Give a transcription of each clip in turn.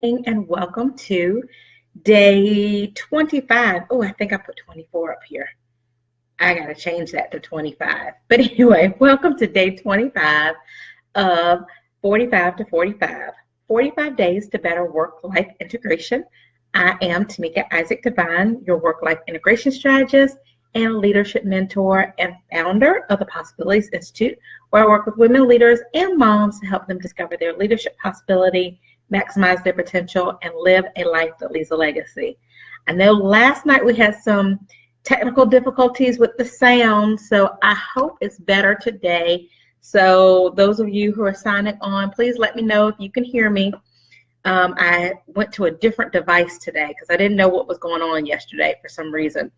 And welcome to day 25. Oh, I think I put 24 up here. I got to change that to 25. But anyway, welcome to day 25 of 45 to 45. 45 days to better work-life integration. I am Tameika Devine, your work-life integration strategist and leadership mentor and founder of the Possibilities Institute, where I work with women leaders and moms to help them discover their leadership possibility, maximize their potential, and live a life that leaves a legacy. I know last night we had some technical difficulties with the sound, so I hope it's better today. So those of you who are signing on, please let me know if you can hear me. I went to a different device today because I didn't know what was going on yesterday for some reason.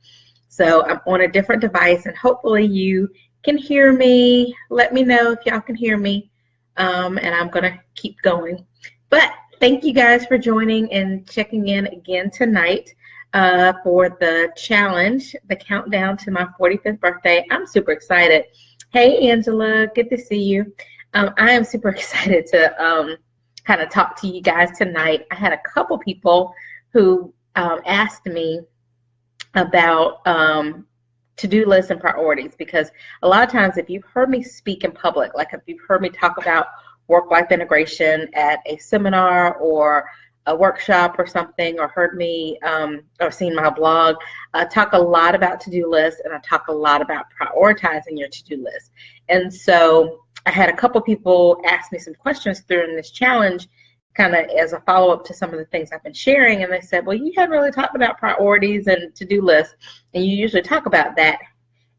So I'm on a different device, and hopefully you can hear me. Let me know if y'all can hear me, and I'm going to keep going. But thank you guys for joining and checking in again tonight for the challenge, the countdown to my 45th birthday. I'm super excited. Hey, Angela, good to see you. I am super excited to kind of talk to you guys tonight. I had a couple people who asked me about to-do lists and priorities, because a lot of times if you've heard me speak in public, like if you've heard me talk about work-life integration at a seminar or a workshop or something, or heard me or seen my blog, I talk a lot about to-do lists, and I talk a lot about prioritizing your to-do list. And so I had a couple people ask me some questions during this challenge, kind of as a follow-up to some of the things I've been sharing, and they said, well, you hadn't really talked about priorities and to-do lists, and you usually talk about that.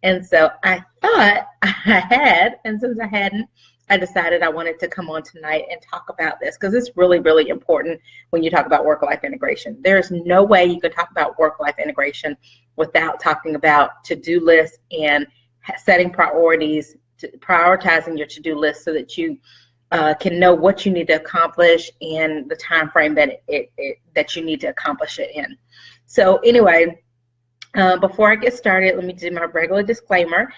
And so I thought I had, and since I hadn't, I decided I wanted to come on tonight and talk about this, because it's really, really important when you talk about work-life integration. There's no way you can talk about work-life integration without talking about to-do lists and setting priorities, prioritizing your to-do list so that you can know what you need to accomplish and the time frame that that you need to accomplish it in. So anyway, before I get started, let me do my regular disclaimer.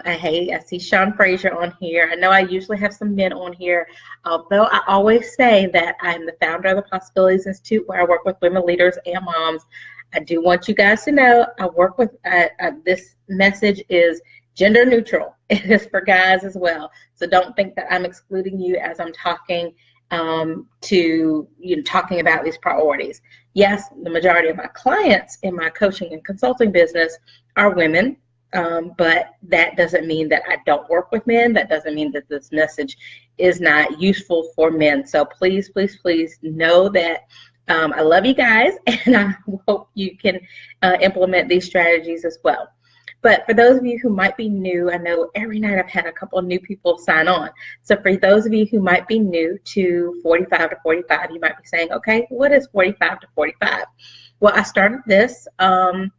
Hey, I see Sean Frazier on here. I know I usually have some men on here, although I always say that I'm the founder of the Possibilities Institute, where I work with women leaders and moms. I do want you guys to know I work with, this message is gender neutral. It is for guys as well. So don't think that I'm excluding you as I'm talking talking about these priorities. Yes, the majority of my clients in my coaching and consulting business are women, but that doesn't mean that I don't work with men. That doesn't mean that this message is not useful for men. So please, please, please know that I love you guys, and I hope you can implement these strategies as well. But for those of you who might be new, I know every night I've had a couple of new people sign on. So for those of you who might be new to 45 to 45, you might be saying, okay, what is 45 to 45? Well, I started this a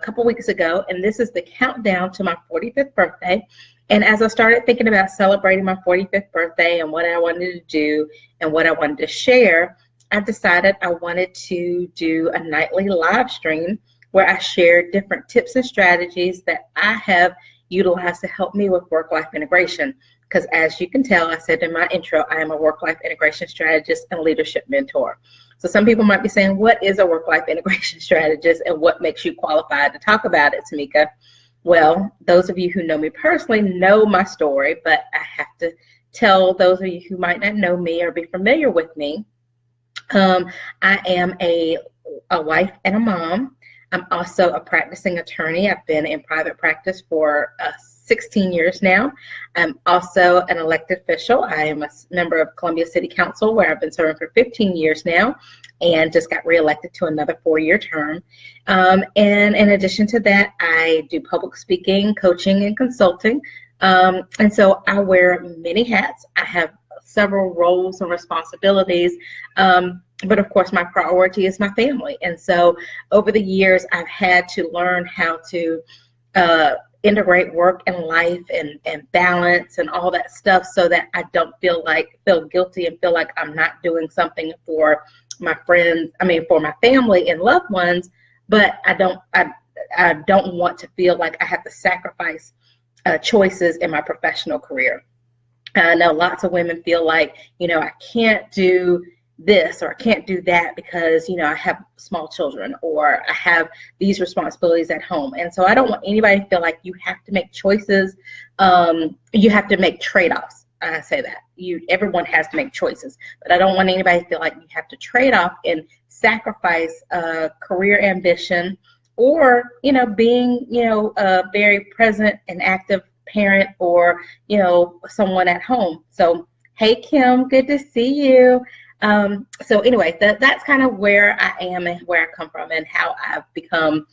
couple weeks ago, and this is the countdown to my 45th birthday. And as I started thinking about celebrating my 45th birthday and what I wanted to do and what I wanted to share, I decided I wanted to do a nightly live stream where I share different tips and strategies that I have utilized to help me with work-life integration. Because as you can tell, I said in my intro, I am a work-life integration strategist and leadership mentor. So some people might be saying, what is a work-life integration strategist and what makes you qualified to talk about it, Tameika? Well, those of you who know me personally know my story, but I have to tell those of you who might not know me or be familiar with me. I am a wife and a mom. I'm also a practicing attorney. I've been in private practice for 16 years now. I'm also an elected official. I am a member of Columbia City Council, where I've been serving for 15 years now, and just got reelected to another 4-year term. And in addition to that, I do public speaking, coaching, and consulting. And so I wear many hats. I have several roles and responsibilities. But of course, my priority is my family. And so over the years, I've had to learn how to integrate work and life and balance and all that stuff, so that I don't feel guilty and feel like I'm not doing something for my friends, for my family and loved ones, but I don't want to feel like I have to sacrifice choices in my professional career. I know lots of women feel like, I can't do this, or I can't do that because, I have small children, or I have these responsibilities at home. And so I don't want anybody to feel like you have to make choices. You have to make trade-offs. I say that everyone has to make choices, but I don't want anybody to feel like you have to trade off and sacrifice career ambition, or being a very present and active parent, or someone at home. So hey Kim, good to see you. So anyway, that's kind of where I am and where I come from, and how I've become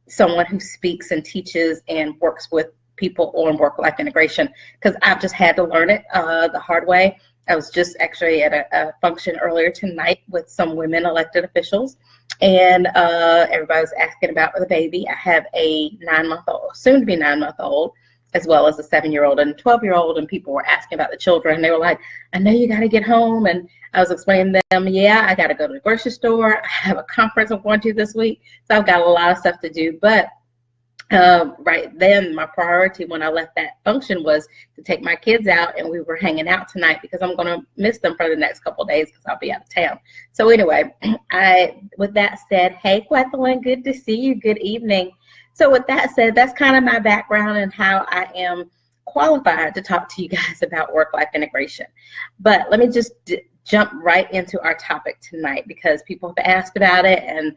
someone who speaks and teaches and works with people on work-life integration, because I've just had to learn it the hard way. I was just actually at a function earlier tonight with some women elected officials, and everybody was asking about the baby. I have a 9-month-old, soon to be 9-month-old, as well as a 7-year-old and a 12-year-old, and people were asking about the children. They were like, I know you got to get home. And I was explaining to them, yeah, I got to go to the grocery store. I have a conference I'm going to this week, so I've got a lot of stuff to do. But right then, my priority when I left that function was to take my kids out, and we were hanging out tonight because I'm going to miss them for the next couple of days because I'll be out of town. So anyway, with that said, hey, Gwethelyn, good to see you. Good evening. So with that said, that's kind of my background and how I am qualified to talk to you guys about work-life integration. But let me just jump right into our topic tonight, because people have asked about it, and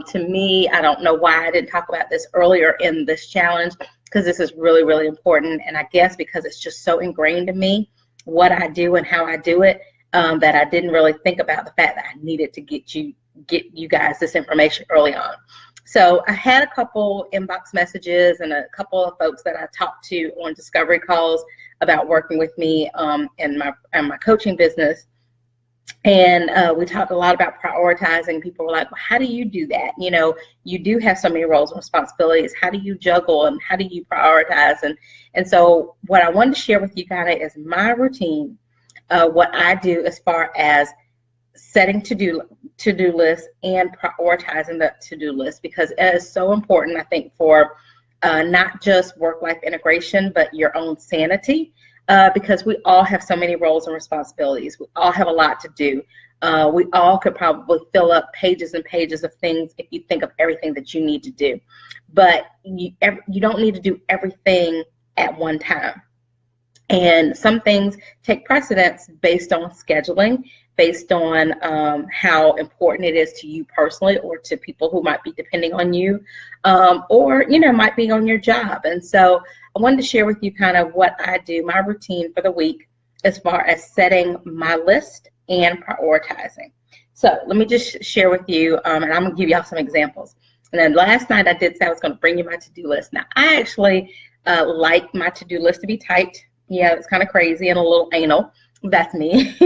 to me, I don't know why I didn't talk about this earlier in this challenge, because this is really, really important. And I guess because it's just so ingrained in me, what I do and how I do it, that I didn't really think about the fact that I needed to get you guys this information early on. So I had a couple inbox messages and a couple of folks that I talked to on discovery calls about working with me in my coaching business. And we talked a lot about prioritizing. People were like, well, how do you do that? You do have so many roles and responsibilities. How do you juggle, and how do you prioritize? And so what I wanted to share with you guys is my routine, what I do as far as setting to-do lists and prioritizing the to-do list, because it is so important, I think, for not just work-life integration, but your own sanity. Because we all have so many roles and responsibilities. We all have a lot to do. We all could probably fill up pages and pages of things if you think of everything that you need to do. But you don't need to do everything at one time. And some things take precedence based on scheduling, based on how important it is to you personally, or to people who might be depending on you, or might be on your job. And so I wanted to share with you kind of what I do, my routine for the week, as far as setting my list and prioritizing. So let me just share with you, and I'm going to give y'all some examples. And then last night I did say I was going to bring you my to-do list. Now, I actually like my to-do list to be tight. Yeah, it's kind of crazy and a little anal. That's me.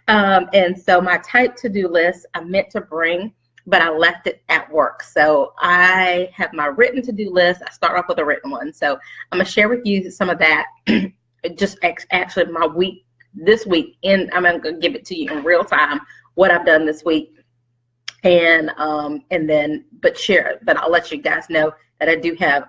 And so my type to-do list I meant to bring, but I left it at work. So I have my written to-do list. I start off with a written one. So I'm going to share with you some of that, just actually my week, this week, and I'm going to give it to you in real time, what I've done this week. And then, but I'll let you guys know that I do have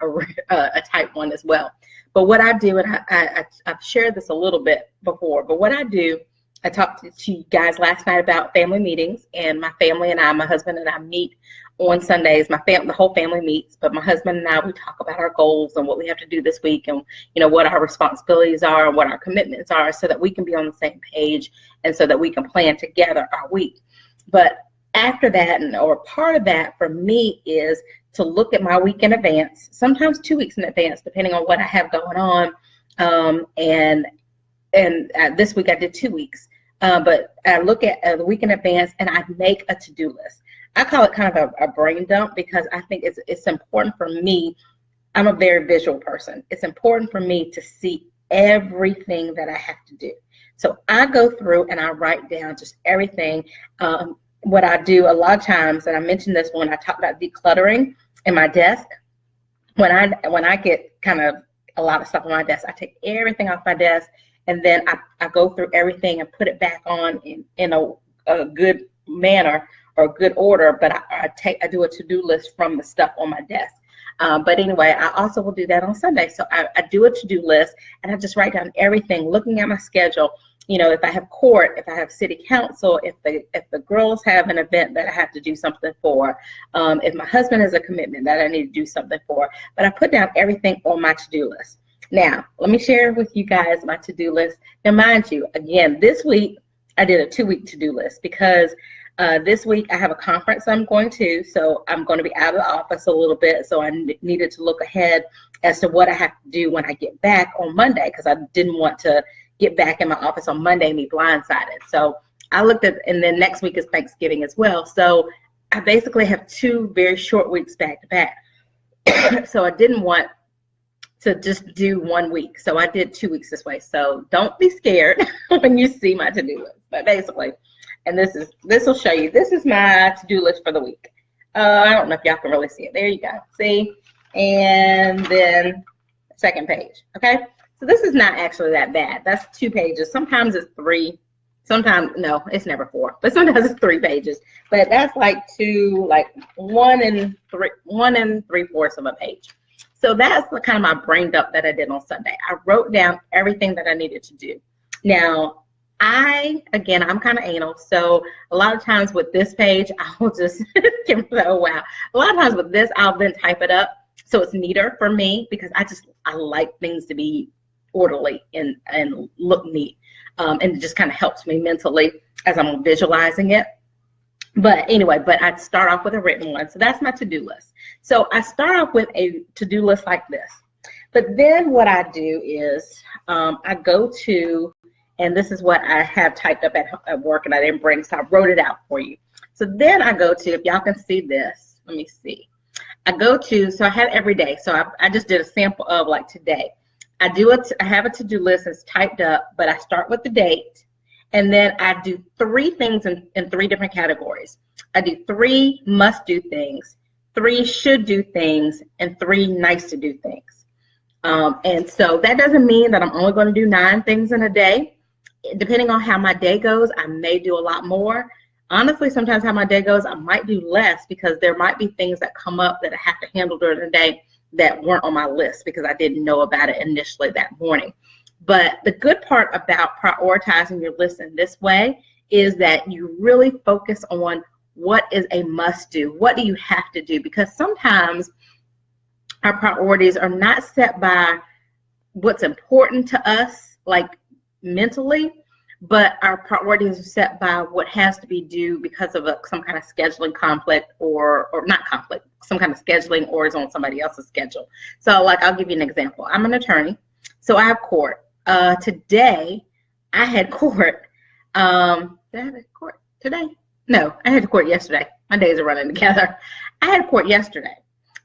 a type one as well. But what I do, and I've shared this a little bit before, but what I do, I talked to you guys last night about family meetings, and my family and I, my husband and I, meet on Sundays. The whole family meets, but my husband and I, we talk about our goals and what we have to do this week, and what our responsibilities are and what our commitments are, so that we can be on the same page and so that we can plan together our week. But after that, or part of that for me, is to look at my week in advance, sometimes 2 weeks in advance, depending on what I have going on. And this week I did 2 weeks. But I look at the week in advance, and I make a to-do list. I call it kind of a brain dump, because I think it's important for me. I'm a very visual person. It's important for me to see everything that I have to do. So I go through and I write down just everything. What I do a lot of times, and I mentioned this when I talk about decluttering in my desk, when I get kind of a lot of stuff on my desk, I take everything off my desk, and then I go through everything and put it back on in a good manner or good order. But I do a to-do list from the stuff on my desk. But anyway, I also will do that on Sunday. So I do a to-do list, and I just write down everything, looking at my schedule. if I have court, if I have city council, if the girls have an event that I have to do something for, if my husband has a commitment that I need to do something for. But I put down everything on my to-do list. Now, let me share with you guys my to-do list. Now, mind you, again, this week I did a 2-week to-do list because this week I have a conference I'm going to, so I'm going to be out of the office a little bit. So I needed to look ahead as to what I have to do when I get back on Monday, because I didn't want to get back in my office on Monday and be blindsided. So I looked at, and then next week is Thanksgiving as well. So I basically have 2 very short weeks back to back. So I didn't want to just do 1 week. So I did 2 weeks this way. So don't be scared when you see my to-do list. But basically, and this will show you, this is my to-do list for the week. I don't know if y'all can really see it. There you go. See? And then second page. Okay? So this is not actually that bad. That's 2 pages. Sometimes it's 3. Sometimes, no, it's never 4. But sometimes it's 3 pages. But that's like 1 and 3/4 of a page. So that's the kind of my brain dump that I did on Sunday. I wrote down everything that I needed to do. Now, I'm kind of anal, so a lot of times with this page, I will just, oh wow. A lot of times with this, I'll then type it up so it's neater for me, because I like things to be orderly and look neat. And it just kind of helps me mentally as I'm visualizing it. But anyway, I'd start off with a written one. So that's my to-do list. So I start off with a to-do list like this. But then what I do is I go to, and this is what I have typed up at work and I didn't bring, so I wrote it out for you. So then I go to, if y'all can see this, let me see. I go to, so I have every day. So I just did a sample of like today. I have a to-do list that's typed up, but I start with the date. And then I do 3 things in 3 different categories. I do 3 must-do things, 3 should-do things, and 3 nice-to-do things. And so that doesn't mean that I'm only going to do 9 things in a day. Depending on how my day goes, I may do a lot more. Honestly, sometimes how my day goes, I might do less, because there might be things that come up that I have to handle during the day that weren't on my list because I didn't know about it initially that morning. But the good part about prioritizing your list in this way is that you really focus on what is a must do. What do you have to do? Because sometimes our priorities are not set by what's important to us, like mentally, but our priorities are set by what has to be due because of some kind of scheduling conflict, or not conflict, some kind of scheduling, or is on somebody else's schedule. So like, I'll give you an example. I'm an attorney, so I have court. Today I had court. Did I have court today? No, I had court yesterday. My days are running together. I had court yesterday.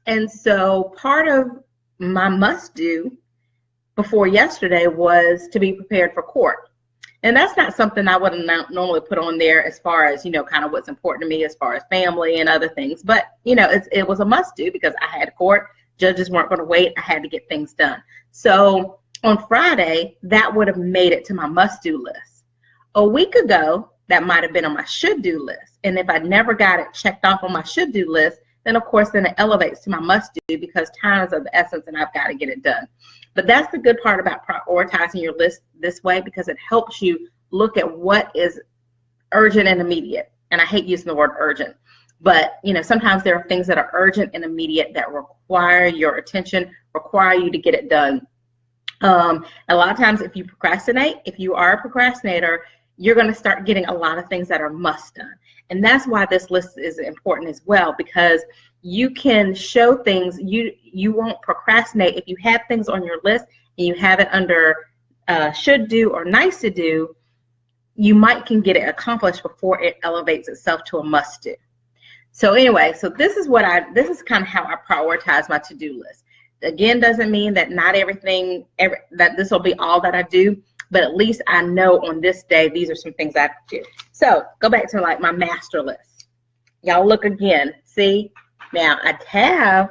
And so part of my must do before yesterday was to be prepared for court. And that's not something I would normally put on there as far as, kind of what's important to me as far as family and other things. But, it was a must do because I had court. Judges weren't going to wait. I had to get things done. So on Friday, that would have made it to my must do list. A week ago, that might have been on my should do list. And if I never got it checked off on my should do list, then of course, then it elevates to my must do because time is of the essence and I've got to get it done. But that's the good part about prioritizing your list this way, because it helps you look at what is urgent and immediate. And I hate using the word urgent, but sometimes there are things that are urgent and immediate that require your attention, require you to get it done. A lot of times if you procrastinate, if you are a procrastinator, you're going to start getting a lot of things that are must done. And that's why this list is important as well, because you can show things, you won't procrastinate. If you have things on your list and you have it under should do or nice to do, you can get it accomplished before it elevates itself to a must do. So anyway, so this is kind of how I prioritize my to-do list. Again, doesn't mean that not everything, that this will be all that I do, but at least I know on this day, these are some things I have to do. So go back to like my master list. Y'all look again, see? Now I have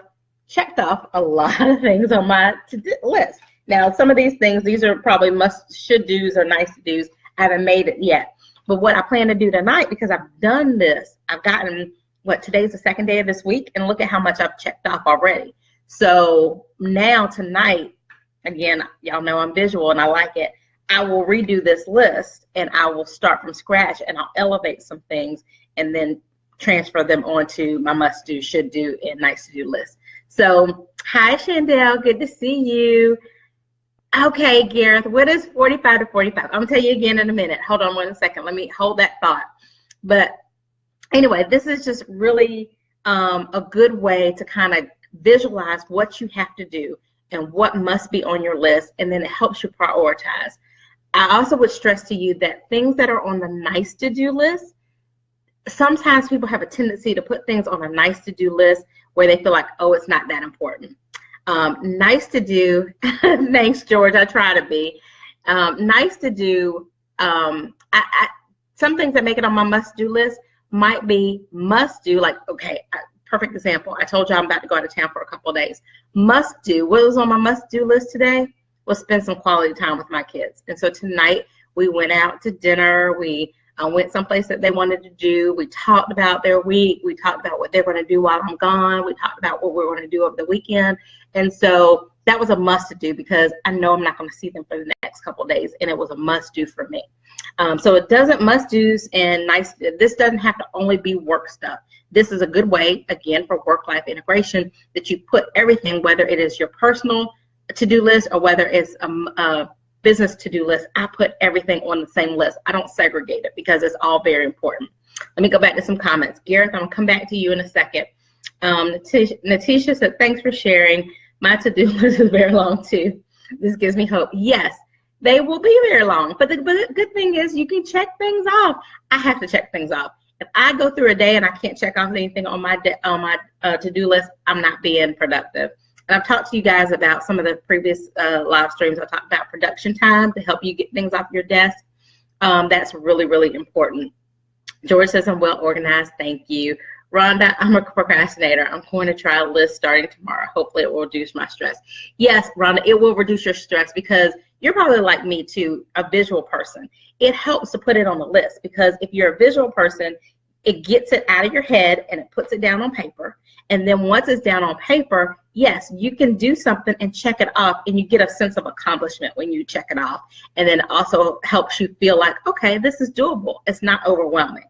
checked off a lot of things on my to-do list. Now some of these things, these are probably should do's or nice to do's. I haven't made it yet. But what I plan to do tonight, because I've done this, I've gotten, today's the 2nd day of this week, and look at how much I've checked off already. So now tonight, again, y'all know I'm visual and I like it. I will redo this list and I will start from scratch and I'll elevate some things and then transfer them onto my must do, should do, and nice to do list. So, hi Chandel, good to see you. Okay, Gareth, what is 45 to 45? I'm gonna tell you again in a minute. Hold on 1 second. Let me hold that thought. But anyway, this is just really a good way to kind of visualize what you have to do and what must be on your list, and then it helps you prioritize. I also would stress to you that things that are on the nice to do list, sometimes people have a tendency to put things on a nice to do list where they feel like, oh, it's not that important. Nice to do, thanks George, I try to be. Nice to do, some things that make it on my must do list might be must do, like, okay, perfect example. I told you I'm about to go out of town for a couple of days. Must do, what was on my must do list today was spend some quality time with my kids. And so tonight we went out to dinner. We went someplace that they wanted to do. We talked about their week. We talked about what they're going to do while I'm gone. We talked about what we're going to do over the weekend. And so that was a must to do because I know I'm not going to see them for the next couple of days, and it was a must do for me. So it doesn't must do's and nice. This doesn't have to only be work stuff. This is a good way, again, for work-life integration, that you put everything, whether it is your personal to-do list or whether it's a business to-do list. I put everything on the same list. I don't segregate it because it's all very important. Let me go back to some comments. Gareth, I'm going to come back to you in a second. Natisha said, thanks for sharing. My to-do list is very long too. This gives me hope. Yes, they will be very long. But the good thing is you can check things off. I have to check things off. If I go through a day and I can't check off anything on my to-do list, I'm not being productive. And I've talked to you guys about some of the previous live streams. I talked about production time to help you get things off your desk. That's really, really important. George says, I'm well organized. Thank you. Rhonda, I'm a procrastinator. I'm going to try a list starting tomorrow. Hopefully it will reduce my stress. Yes, Rhonda, it will reduce your stress because you're probably like me too, a visual person. It helps to put it on the list because if you're a visual person, it gets it out of your head and it puts it down on paper. And then once it's down on paper, yes, you can do something and check it off, and you get a sense of accomplishment when you check it off. And then it also helps you feel like, okay, this is doable. It's not overwhelming.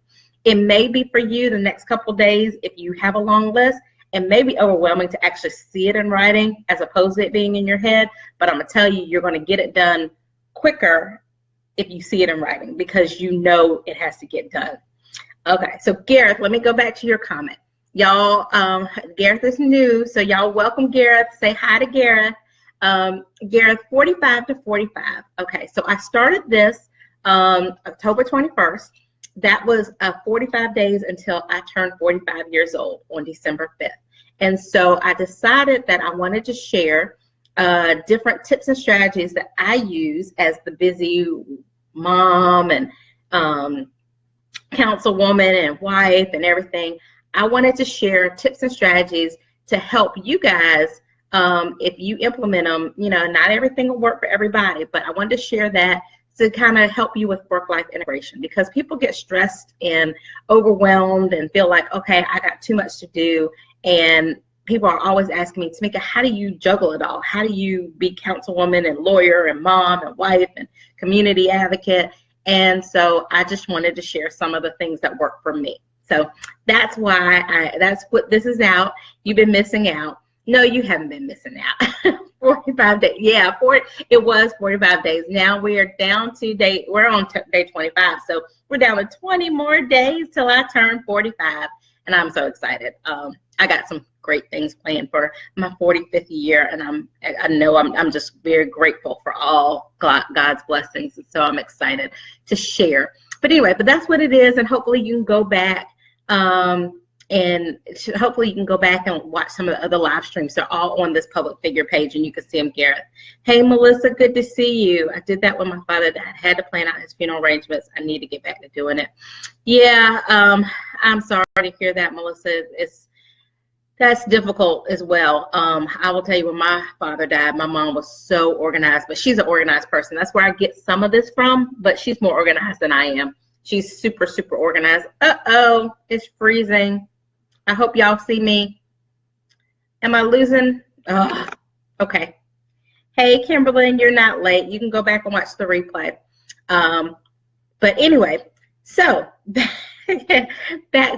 It may be for you the next couple of days if you have a long list. It may be overwhelming to actually see it in writing as opposed to it being in your head. But I'm going to tell you, you're going to get it done quicker if you see it in writing because you know it has to get done. Okay, so Gareth, let me go back to your comment. Y'all, Gareth is new, so y'all welcome Gareth. Say hi to Gareth. Gareth, 45 to 45. Okay, so I started this October 21st. That was 45 days until I turned 45 years old on December 5th. And so I decided that I wanted to share different tips and strategies that I use as the busy mom and councilwoman and wife and everything. I wanted to share tips and strategies to help you guys if you implement them. You know, not everything will work for everybody, but I wanted to share that to kind of help you with work-life integration because people get stressed and overwhelmed and feel like, okay, I got too much to do. And people are always asking me, Tameika, how do you juggle it all? How do you be councilwoman and lawyer and mom and wife and community advocate? And so I just wanted to share some of the things that work for me. So that's why that's what this is out. You've been missing out. No, you haven't been missing out. 45 days. Yeah, it was 45 days. Now we are down to we're on day 25. So we're down to 20 more days till I turn 45. And I'm so excited. I got some great things planned for my 45th year. And I know I'm just very grateful for all God's blessings. And so I'm excited to share. But anyway, that's what it is. And hopefully you can go back and hopefully you can go back and watch some of the other live streams. They're all on this public figure page and you can see them, Gareth. Hey, Melissa, good to see you. I did that when my father died. I had to plan out his funeral arrangements. I need to get back to doing it. Yeah, I'm sorry to hear that, Melissa. That's difficult as well. I will tell you, when my father died, my mom was so organized, but she's an organized person. That's where I get some of this from, but she's more organized than I am. She's super, super organized. Uh-oh, it's freezing. I hope y'all see me. Am I losing? Okay. Hey, Kimberly, you're not late. You can go back and watch the replay. But anyway, so back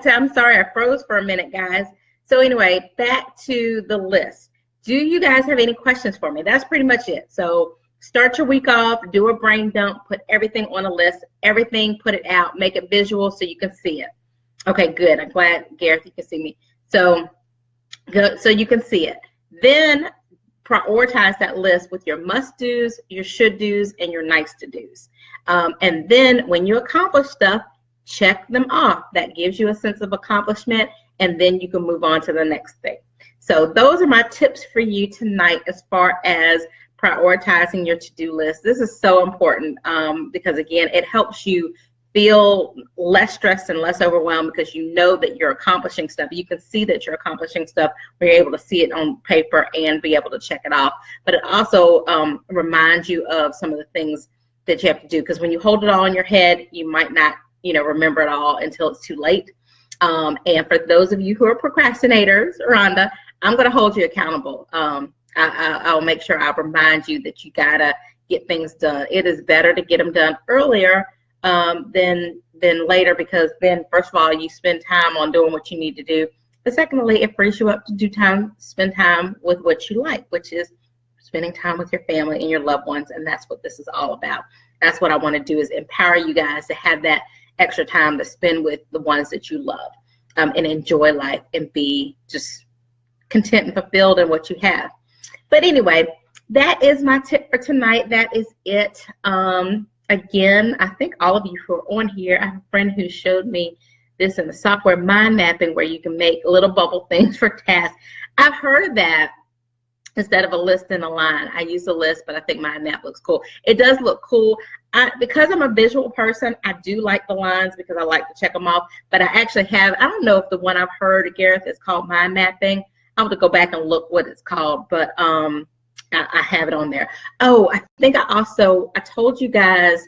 to, I'm sorry, I froze for a minute, guys. So anyway, back to the list. Do you guys have any questions for me? That's pretty much it. So start your week off, do a brain dump, put everything on a list, everything, put it out, make it visual so you can see it. Okay, good. I'm glad, Gareth, you can see me. So good, so you can see it. Then prioritize that list with your must-dos, your should-dos, and your nice-to-dos. And then when you accomplish stuff, check them off. That gives you a sense of accomplishment, and then you can move on to the next thing. So those are my tips for you tonight as far as prioritizing your to-do list. This is so important because, again, it helps you feel less stressed and less overwhelmed because you know that you're accomplishing stuff. You can see that you're accomplishing stuff when you're able to see it on paper and be able to check it off. But it also reminds you of some of the things that you have to do, because when you hold it all in your head, you might not, remember it all until it's too late. And for those of you who are procrastinators, Rhonda, I'm going to hold you accountable. I'll make sure I remind you that you gotta get things done. It is better to get them done earlier than later, because then, first of all, you spend time on doing what you need to do. But secondly, it frees you up to spend time with what you like, which is spending time with your family and your loved ones. And that's what this is all about. That's what I want to do, is empower you guys to have that extra time to spend with the ones that you love, and enjoy life and be just content and fulfilled in what you have. But anyway, that is my tip for tonight. That is it. Again, I think all of you who are on here, I have a friend who showed me this in the software mind mapping, where you can make little bubble things for tasks. I've heard of that instead of a list and a line. I use a list, but I think mind map looks cool. It does look cool. Because I'm a visual person, I do like the lines because I like to check them off. But I actually have, I don't know if the one I've heard, Gareth, is called mind mapping. I'll have to go back and look what it's called, but I have it on there. Oh, I think I told you guys,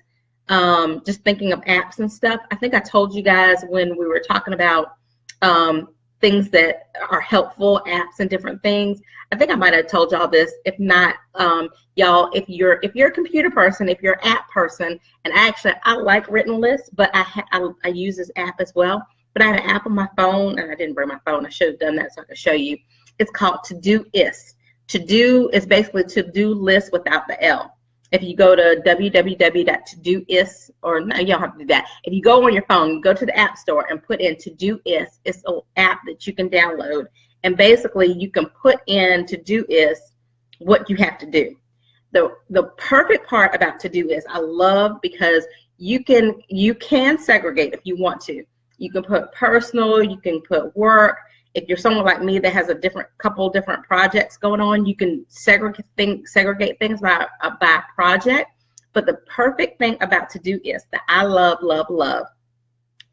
just thinking of apps and stuff, I think I told you guys when we were talking about things that are helpful, apps and different things. I think I might have told y'all this. If not, y'all, if you're a computer person, if you're an app person, and I like written lists, but I use this app as well. But I have an app on my phone, and I didn't bring my phone. I should have done that so I could show you. It's called Todoist. To-do is basically to-do list without the L. If you go to www.todoist, or no, you don't have to do that. If you go on your phone, go to the App Store and put in Todoist. It's an app that you can download. And basically, you can put in Todoist what you have to do. The perfect part about Todoist, I love, because you can segregate if you want to. You can put personal, you can put work. If you're someone like me that has a couple different projects going on, you can segregate things by project. But the perfect thing about Todoist that I love,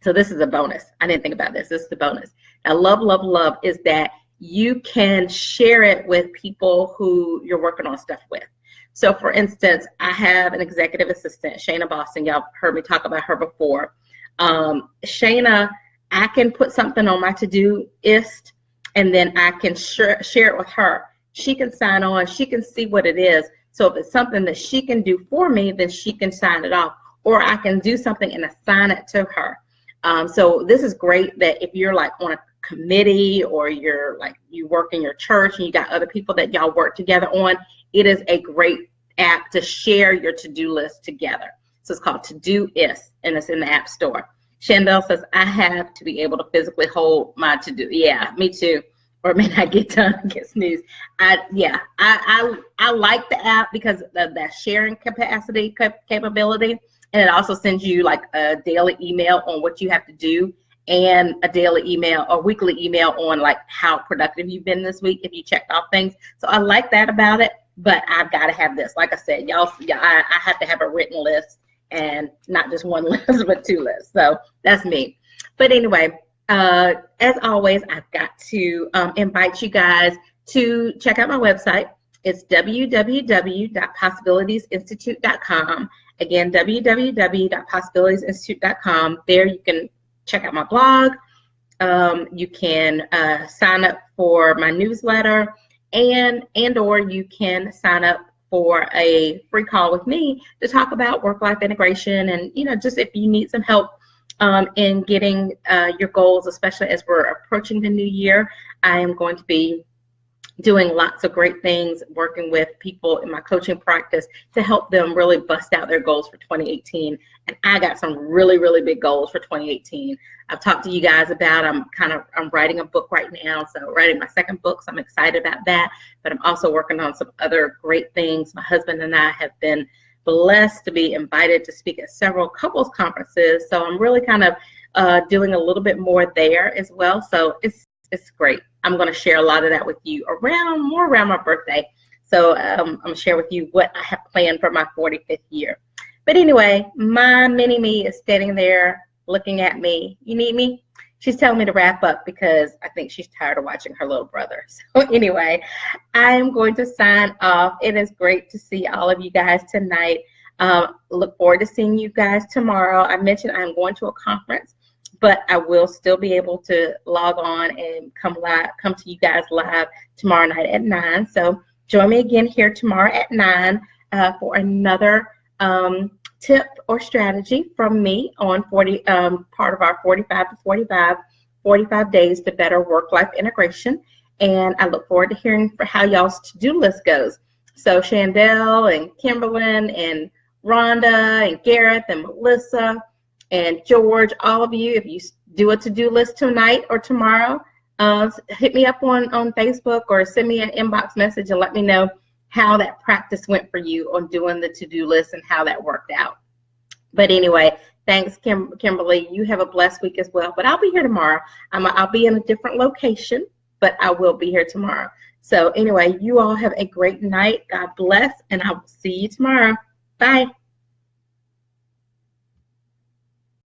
so this is a bonus. I didn't think about this. This is the bonus. I love is that you can share it with people who you're working on stuff with. So for instance, I have an executive assistant, Shayna Boston. Y'all heard me talk about her before. Shayna, I can put something on my Todoist, and then I can share it with her. She can sign on, she can see what it is. So if it's something that she can do for me, then she can sign it off, or I can do something and assign it to her. So this is great that if you're like on a committee, or you work in your church and you got other people that y'all work together on, it is a great app to share your to-do list together. So it's called Todoist, and it's in the App Store. Chandel says, I have to be able to physically hold my to-do. Yeah, me too. Or it may not get done, get snoozed. I like the app because of that sharing capability. And it also sends you like a daily email on what you have to do, and a daily email or weekly email on like how productive you've been this week if you checked off things. So I like that about it, but I've got to have this. Like I said, I have to have a written list, and not just one list, but two lists. So that's me. But anyway, as always, I've got to invite you guys to check out my website. It's www.possibilitiesinstitute.com. Again, www.possibilitiesinstitute.com. There you can check out my blog. You can sign up for my newsletter, and or you can sign up for a free call with me to talk about work-life integration, and just if you need some help in getting your goals, especially as we're approaching the new year. I am going to be doing lots of great things, working with people in my coaching practice to help them really bust out their goals for 2018. And I got some really, really big goals for 2018. I've talked to you guys about, I'm writing a book right now. So writing my second book, so I'm excited about that. But I'm also working on some other great things. My husband and I have been blessed to be invited to speak at several couples conferences. So I'm really kind of doing a little bit more there as well. So it's great. I'm going to share a lot of that with you more around my birthday. So I'm going to share with you what I have planned for my 45th year. But anyway, my mini me is standing there looking at me. You need me? She's telling me to wrap up because I think she's tired of watching her little brother. So anyway, I am going to sign off. It is great to see all of you guys tonight. Look forward to seeing you guys tomorrow. I mentioned I'm going to a conference, but I will still be able to log on and come to you guys live tomorrow night at 9. So join me again here tomorrow at 9 for another tip or strategy from me on part of our 45 days to better work-life integration. And I look forward to hearing for how y'all's to-do list goes. So Chandel and Kimberlyn and Rhonda and Gareth and Melissa and George, all of you, if you do a to-do list tonight or tomorrow, hit me up on Facebook or send me an inbox message and let me know how that practice went for you on doing the to-do list and how that worked out. But anyway, thanks, Kimberly. You have a blessed week as well. But I'll be here tomorrow. I'll be in a different location, but I will be here tomorrow. So anyway, you all have a great night. God bless, and I will see you tomorrow. Bye.